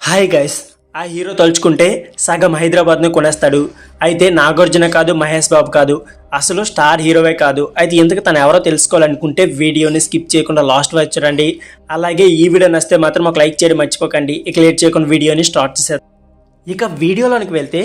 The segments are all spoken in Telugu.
హాయ్ గైస్, ఆ హీరో తలుచుకుంటే సగం హైదరాబాద్ను కొనేస్తాడు. అయితే నాగార్జున కాదు, మహేష్ బాబు కాదు, అసలు స్టార్ హీరోవే కాదు. అయితే ఇంతకు తను ఎవరో తెలుసుకోవాలనుకుంటే వీడియోని స్కిప్ చేయకుండా లాస్ట్ వరకు చూడండి. అలాగే ఈ వీడియో నచ్చితే మాత్రం ఒక లైక్ చేయడం మర్చిపోకండి. ఇక లేట్ చేయకుండా వీడియోని స్టార్ట్ చేసేద్దాం. ఇక వీడియోలోనికి వెళ్తే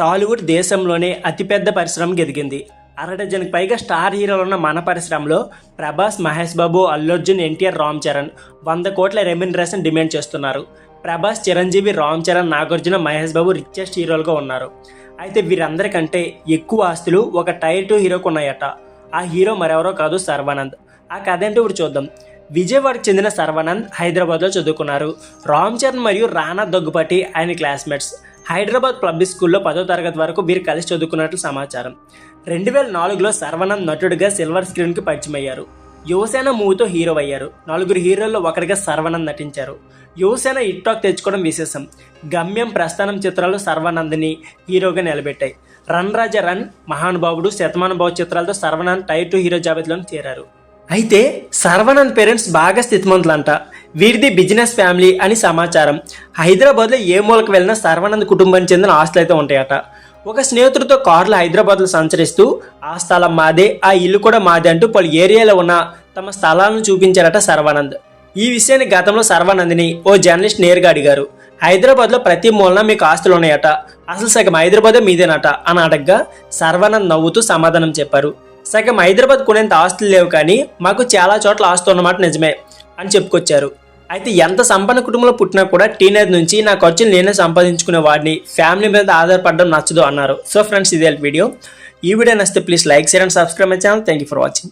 టాలీవుడ్ దేశంలోనే అతిపెద్ద పరిశ్రమకి ఎదిగింది. 60 డజన్కి పైగా స్టార్ హీరోలు ఉన్న మన పరిశ్రమలో ప్రభాస్, మహేష్ బాబు, అల్లు అర్జున్, ఎన్టీఆర్, రామ్ చరణ్ 100 కోట్ల రెమ్యునరేషన్ డిమాండ్ చేస్తున్నారు. ప్రభాస్, చిరంజీవి, రామ్ చరణ్, నాగార్జున, మహేష్ బాబు రిచెస్ట్ హీరోలుగా ఉన్నారు. అయితే వీరందరికంటే ఎక్కువ ఆస్తులు ఒక టైర్ 2 హీరోకు ఉన్నాయట. ఆ హీరో మరెవరో కాదు, శర్వానంద్. ఆ కథ ఏంటో ఇప్పుడు చూద్దాం. విజయవాడకు చెందిన శర్వానంద్ హైదరాబాద్లో చదువుకున్నారు. రామ్ చరణ్ మరియు రానా దగ్గుపాటి ఆయన క్లాస్మేట్స్. హైదరాబాద్ పబ్లిక్ స్కూల్లో 10వ తరగతి వరకు వీరు కలిసి చదువుకున్నట్లు సమాచారం. 2004లో శర్వానంద్ నటుడిగా సిల్వర్ స్క్రీన్కి పరిచయమయ్యారు. యువసేన మూవీతో హీరో అయ్యారు. 4 హీరోల్లో ఒకరిగా శర్వానంద్ నటించారు. యువసేన హిట్ టాక్ తెచ్చుకోవడం విశేషం. గమ్యం, ప్రస్థానం చిత్రాలు శర్వానంద్ని హీరోగా నిలబెట్టాయి. రన్ రాజా రన్, మహానుభావుడు, శతమానుభావ చిత్రాలతో శర్వానంద్ టైర్ 2 హీరో జాబితాలోకి చేరారు. అయితే శర్వానంద్ పేరెంట్స్ బాగా స్థితిమంతులంట. వీరిది బిజినెస్ ఫ్యామిలీ అని సమాచారం. హైదరాబాద్లో ఏ మూలకు వెళ్ళినా శర్వానంద్ కుటుంబానికి చెందిన ఆస్తులు అయితే ఉంటాయట. ఒక స్నేహితుడితో కారులో హైదరాబాద్లో సంచరిస్తూ ఆ స్థలం మాదే, ఆ ఇల్లు కూడా మాదే అంటూ పలు ఏరియాలో ఉన్న తమ స్థలాలను చూపించారట శర్వానంద్. ఈ విషయాన్ని గతంలో శర్వానంద్ని ఓ జర్నలిస్ట్ నేరుగా అడిగారు. హైదరాబాద్లో ప్రతి మూలన మీకు ఆస్తులు ఉన్నాయట, అసలు సగం హైదరాబాదే మీదేనట అని అడగ్గా శర్వానంద్ నవ్వుతూ సమాధానం చెప్పారు. సగం హైదరాబాద్ కొనేంత ఆస్తులు లేవు, కానీ మాకు చాలా చోట్ల ఆస్తులు ఉన్నమాట నిజమే అని చెప్పుకొచ్చారు. అయితే ఎంత సంపన్న కుటుంబంలో పుట్టినా కూడా టీనేజ్ నుంచి నా ఖర్చులు నేనే సంపాదించుకునే వాడిని, ఫ్యామిలీ మీద ఆధారపడడం నచ్చదు అన్నారు. సో ఫ్రెండ్స్, ఇదే వీడియో. ఈ వీడియో నచ్చితే please like, share and subscribe my channel. Thank you for watching.